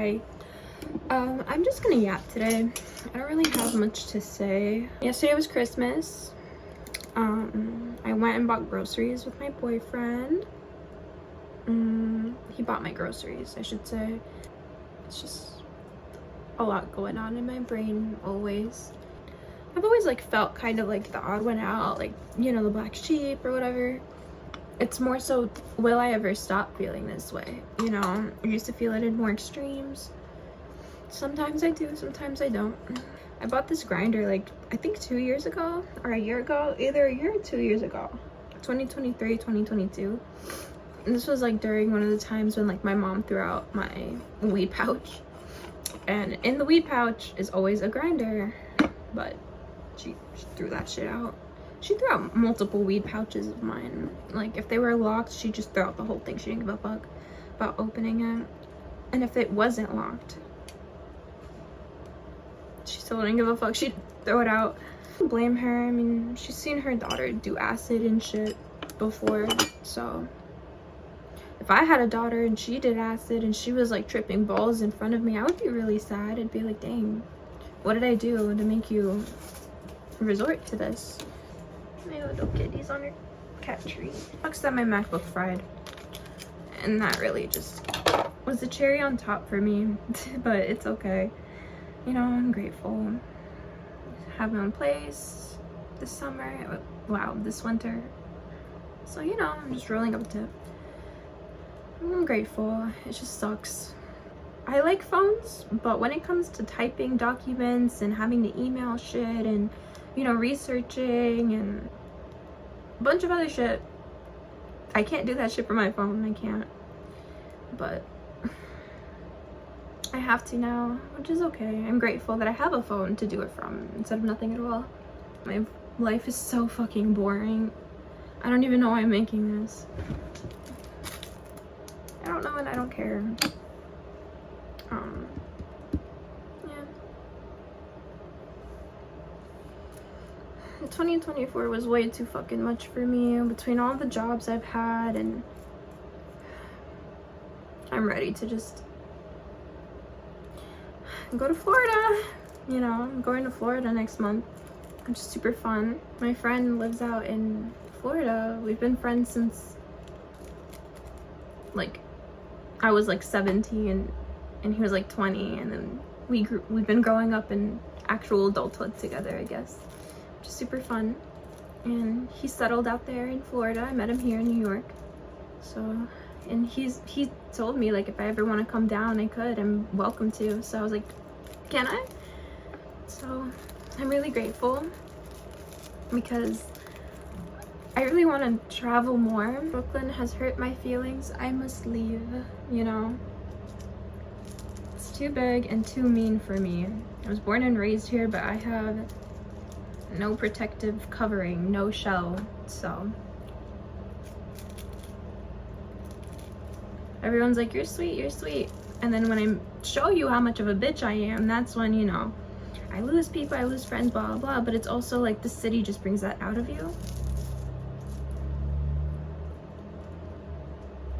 Hi. I'm just gonna yap today. I don't really have much to say. Yesterday was Christmas. I went and bought groceries with my boyfriend. He bought my groceries, I should say. It's just a lot going on in my brain always. I've always like felt kind of like the odd one out, like, you know, the black sheep or whatever. It's more so, will I ever stop feeling this way? You know, I used to feel it in more extremes. Sometimes I do, sometimes I don't. I bought this grinder like, I think 2 years ago or a year ago, either a year or 2 years ago. 2023, 2022. And this was like during one of the times when like my mom threw out my weed pouch. And in the weed pouch is always a grinder, but she threw that shit out. She threw out multiple weed pouches of mine. Like, if they were locked, she'd just throw out the whole thing. She didn't give a fuck about opening it. And if it wasn't locked, she still didn't give a fuck. She'd throw it out. I don't blame her. I mean, she's seen her daughter do acid and shit before. So, if I had a daughter and she did acid and she was, like, tripping balls in front of me, I would be really sad. I'd be like, dang, what did I do to make you resort to this? My little kitty's on her cat tree. Sucks that my MacBook fried. And that really just was the cherry on top for me. But it's okay. You know, I'm grateful. Have my own place this summer. Wow, this winter. So, you know, I'm just rolling up a tip. I'm grateful. It just sucks. I like phones, but when it comes to typing documents and having to email shit and, you know, researching and a bunch of other shit, I can't do that shit from my phone. I can't. But I have to now, which is okay. I'm grateful that I have a phone to do it from instead of nothing at all. My life is so fucking boring. I don't even know why I'm making this. I don't know and I don't care. Yeah. 2024 was way too fucking much for me between all the jobs I've had, and I'm ready to just go to Florida. You know, I'm going to Florida next month, which is super fun. My friend lives out in Florida. We've been friends since like I was like 17 and he was like 20, and then we've been growing up in actual adulthood together, I guess, which is super fun. And he settled out there in Florida. I met him here in New York. So, and he told me like if I ever want to come down, I could. I'm welcome to. So I was like, can I? So I'm really grateful because I really want to travel more. Brooklyn has hurt my feelings. I must leave, you know. It's too big and too mean for me. I was born and raised here, but I have no protective covering, no shell, so. Everyone's like, you're sweet, you're sweet. And then when I show you how much of a bitch I am, that's when, you know, I lose people, I lose friends, blah, blah, blah. But it's also like the city just brings that out of you.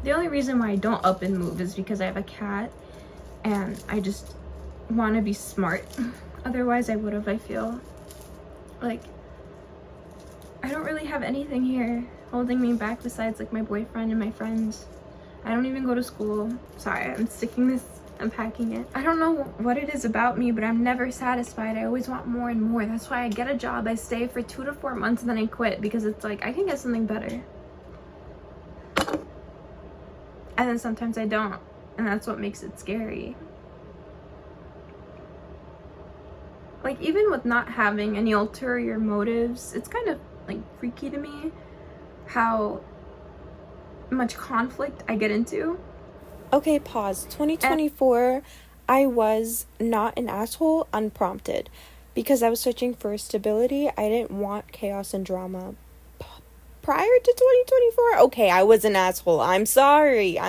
The only reason why I don't up and move is because I have a cat and I just want to be smart. Otherwise I would have, I feel. Like, I don't really have anything here holding me back besides like my boyfriend and my friends. I don't even go to school. Sorry, I'm sticking this, I'm packing it. I don't know what it is about me, but I'm never satisfied. I always want more and more. That's why I get a job, I stay for 2 to 4 months, and then I quit because it's like, I can get something better. And then sometimes I don't, and that's what makes it scary. Like, even with not having any ulterior motives, it's kind of like freaky to me how much conflict I get into. Okay, pause. 2024, I was not an asshole unprompted because I was searching for stability. I didn't want chaos and drama. Prior to 2024, okay, I was an asshole. I'm sorry.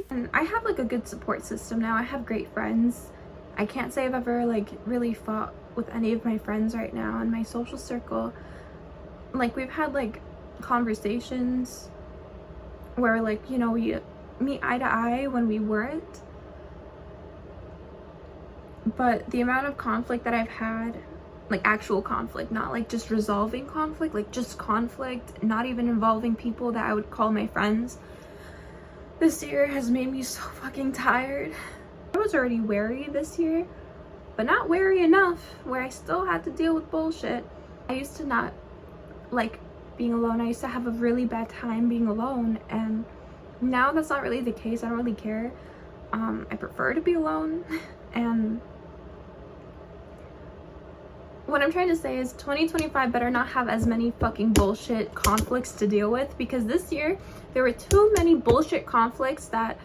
And I have like a good support system now. I have great friends. I can't say I've ever like really fought with any of my friends right now in my social circle. Like, we've had like conversations where like, you know, we meet eye to eye when we weren't. but the amount of conflict that I've had, like actual conflict, not like just resolving conflict, like just conflict, not even involving people that I would call my friends, this year has made me so fucking tired. I was already wary this year, but not wary enough where I still had to deal with bullshit. I used to not like being alone. I used to have a really bad time being alone, and now that's not really the case. I don't really care. I prefer to be alone. And what I'm trying to say is 2025 better not have as many fucking bullshit conflicts to deal with, because this year there were too many bullshit conflicts that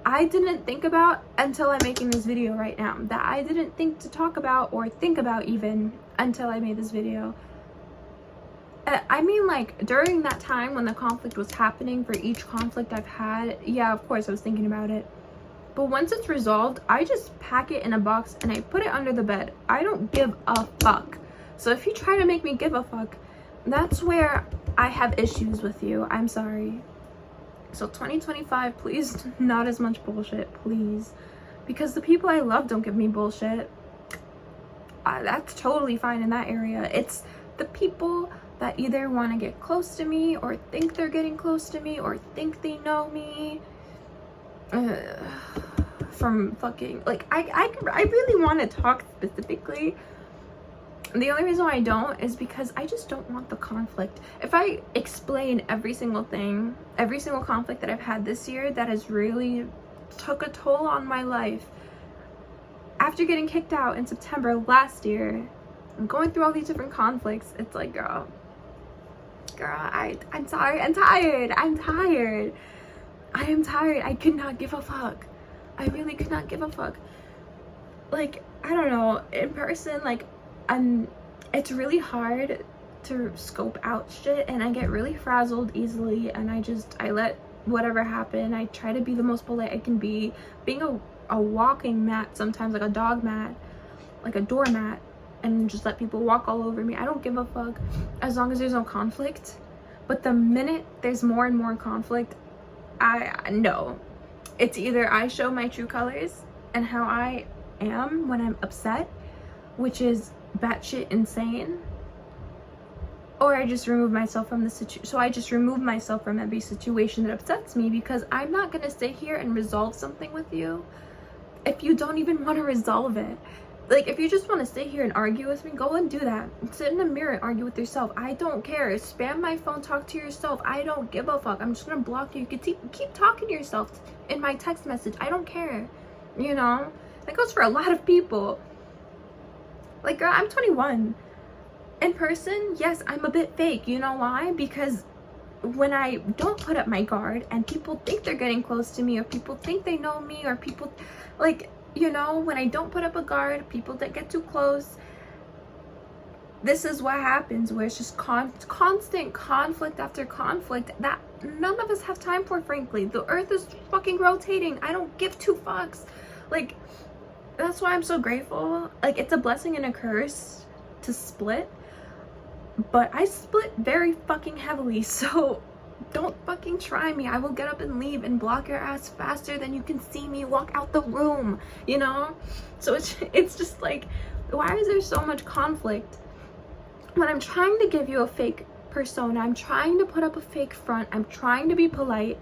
I didn't think about until I'm making this video right now, that I didn't think to talk about or think about even until I made this video. I mean, like, during that time when the conflict was happening, for each conflict I've had, yeah, of course I was thinking about it. But once it's resolved, I just pack it in a box and I put it under the bed. I don't give a fuck. So if you try to make me give a fuck, that's where I have issues with you. I'm sorry. So 2025, please, not as much bullshit, please. Because the people I love don't give me bullshit. That's totally fine in that area. It's the people that either want to get close to me or think they're getting close to me or think they know me. From fucking, like, I really want to talk specifically. The only reason why I don't is because I just don't want the conflict. If I explain every single thing, every single conflict that I've had this year that has really took a toll on my life, after getting kicked out in September last year, I'm going through all these different conflicts, it's like, girl, I'm sorry, I'm tired. I am tired. I could not give a fuck. I really could not give a fuck. Like, I don't know, in person, like, it's really hard to scope out shit, and I get really frazzled easily, and I let whatever happen. I try to be the most polite I can be, being a walking mat sometimes, like a dog mat, like a doormat, and just let people walk all over me. I don't give a fuck as long as there's no conflict. But the minute there's more and more conflict, I know. It's either I show my true colors and how I am when I'm upset, which is batshit insane, or I just remove myself from the situation. So I just remove myself from every situation that upsets me, because I'm not gonna sit here and resolve something with you if you don't even want to resolve it. Like, if you just want to sit here and argue with me, go and do that. Sit in the mirror and argue with yourself. I don't care. Spam my phone, talk to yourself. I don't give a fuck. I'm just gonna block you. You can keep talking to yourself in my text message. I don't care. You know? That goes for a lot of people. Like, girl, I'm 21. In person, yes, I'm a bit fake. You know why? Because when I don't put up my guard and people think they're getting close to me, or people think they know me, or people, like, you know, when I don't put up a guard, people that get too close, this is what happens, where it's just constant conflict after conflict that none of us have time for, frankly. The earth is fucking rotating. I don't give two fucks. Like, that's why I'm so grateful. Like, it's a blessing and a curse to split, but I split very fucking heavily, so don't fucking try me. I will get up and leave and block your ass faster than you can see me walk out the room, you know? So it's just like, why is there so much conflict when I'm trying to give you a fake persona? I'm trying to put up a fake front. I'm trying to be polite.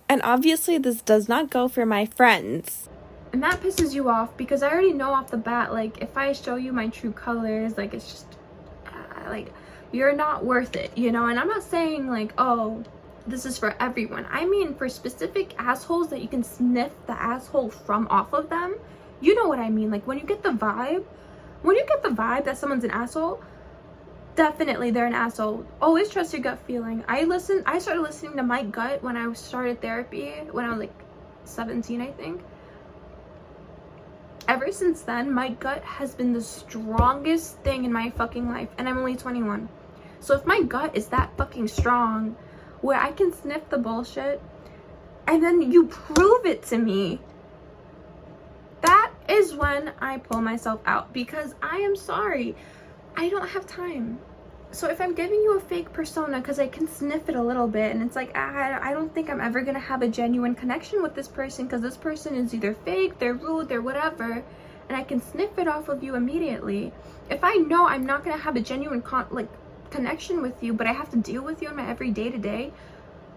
And obviously this does not go for my friends. And that pisses you off, because I already know off the bat, like, if I show you my true colors, like, it's just like, you're not worth it, you know? And I'm not saying like, oh, this is for everyone. I mean, for specific assholes that you can sniff the asshole from off of them, you know what I mean? Like, when you get the vibe that someone's an asshole, definitely they're an asshole. Always trust your gut feeling. I started listening to my gut when I started therapy when I was like 17, I think. Ever since then, my gut has been the strongest thing in my fucking life, and I'm only 21. So if my gut is that fucking strong, where I can sniff the bullshit, and then you prove it to me, that is when I pull myself out, because I am sorry, I don't have time. So if I'm giving you a fake persona because I can sniff it a little bit, and it's like, I don't think I'm ever gonna have a genuine connection with this person, because this person is either fake, they're rude, they're whatever, and I can sniff it off of you immediately. If I know I'm not gonna have a genuine connection with you, but I have to deal with you in my every day-to-day,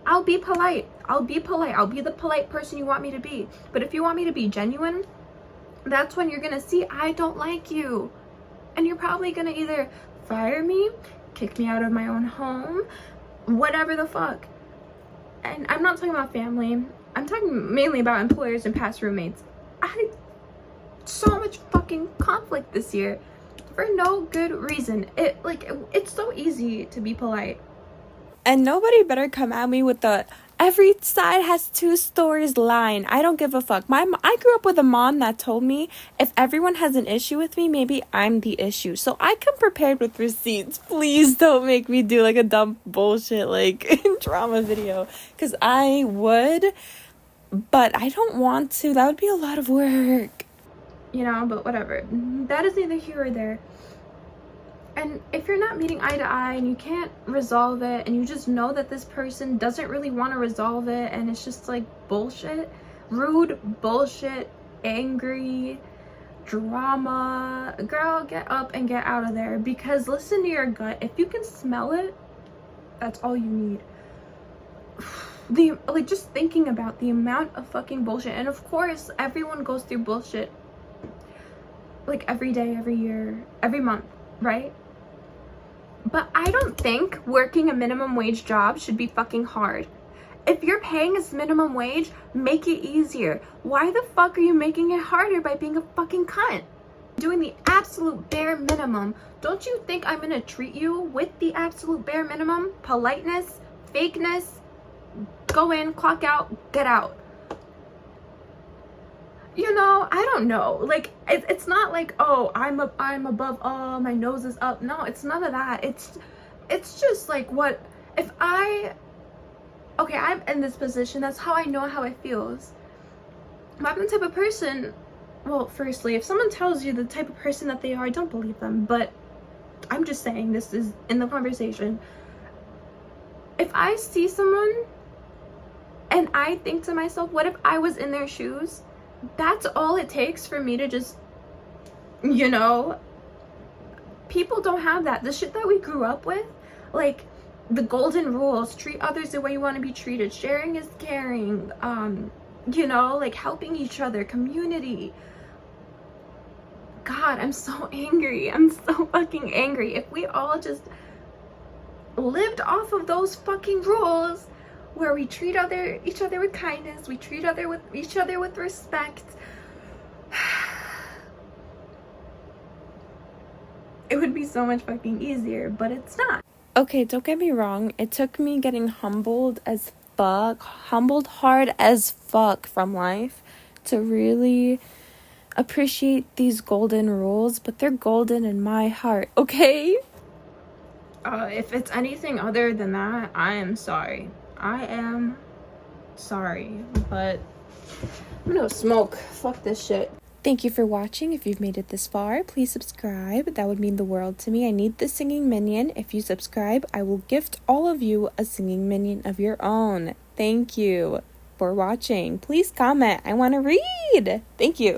I'll be polite. I'll be the polite person you want me to be. But if you want me to be genuine, that's when you're gonna see I don't like you. And you're probably gonna either fire me, kick me out of my own home, whatever the fuck. And I'm not talking about family. I'm talking mainly about employers and past roommates. I had so much fucking conflict this year for no good reason. It's so easy to be polite. And nobody better come at me with the every side has two stories line. I don't give a fuck. I grew up with a mom that told me if everyone has an issue with me, maybe I'm the issue. So I come prepared with receipts. Please don't make me do like a dumb bullshit like drama video, because I would, but I don't want to. That would be a lot of work. But whatever. That is neither here or there. And if you're not meeting eye to eye and you can't resolve it, and you just know that this person doesn't really want to resolve it, and it's just like bullshit, rude bullshit, angry, drama, girl, get up and get out of there. Because listen to your gut. If you can smell it, that's all you need. Just thinking about the amount of fucking bullshit. And of course, everyone goes through bullshit like every day, every year, every month, right? But I don't think working a minimum wage job should be fucking hard. If you're paying us minimum wage, make it easier. Why the fuck are you making it harder by being a fucking cunt? Doing the absolute bare minimum. Don't you think I'm gonna treat you with the absolute bare minimum? Politeness, fakeness, go in, clock out, get out. I don't know. It's not like, oh, I'm above, oh, my nose is up. No, it's none of that. It's just like, what if I'm in this position, that's how I know how it feels. I'm the type of person, well, firstly, if someone tells you the type of person that they are, don't believe them, but I'm just saying, this is in the conversation. If I see someone and I think to myself, what if I was in their shoes? That's all it takes for me to just, people don't have that. The shit that we grew up with, like the golden rules, treat others the way you want to be treated, sharing is caring, helping each other, community. God, I'm so angry. I'm so fucking angry. If we all just lived off of those fucking rules, where we treat each other with kindness, we treat each other with respect, it would be so much fucking easier, but it's not. Okay, don't get me wrong. It took me getting humbled hard as fuck from life to really appreciate these golden rules, but they're golden in my heart, okay? If it's anything other than that, I am sorry. I am sorry, but I'm gonna smoke. Fuck this shit. Thank you for watching. If you've made it this far, please subscribe. That would mean the world to me. I need the singing minion. If you subscribe, I will gift all of you a singing minion of your own. Thank you for watching. Please comment. I want to read. Thank you.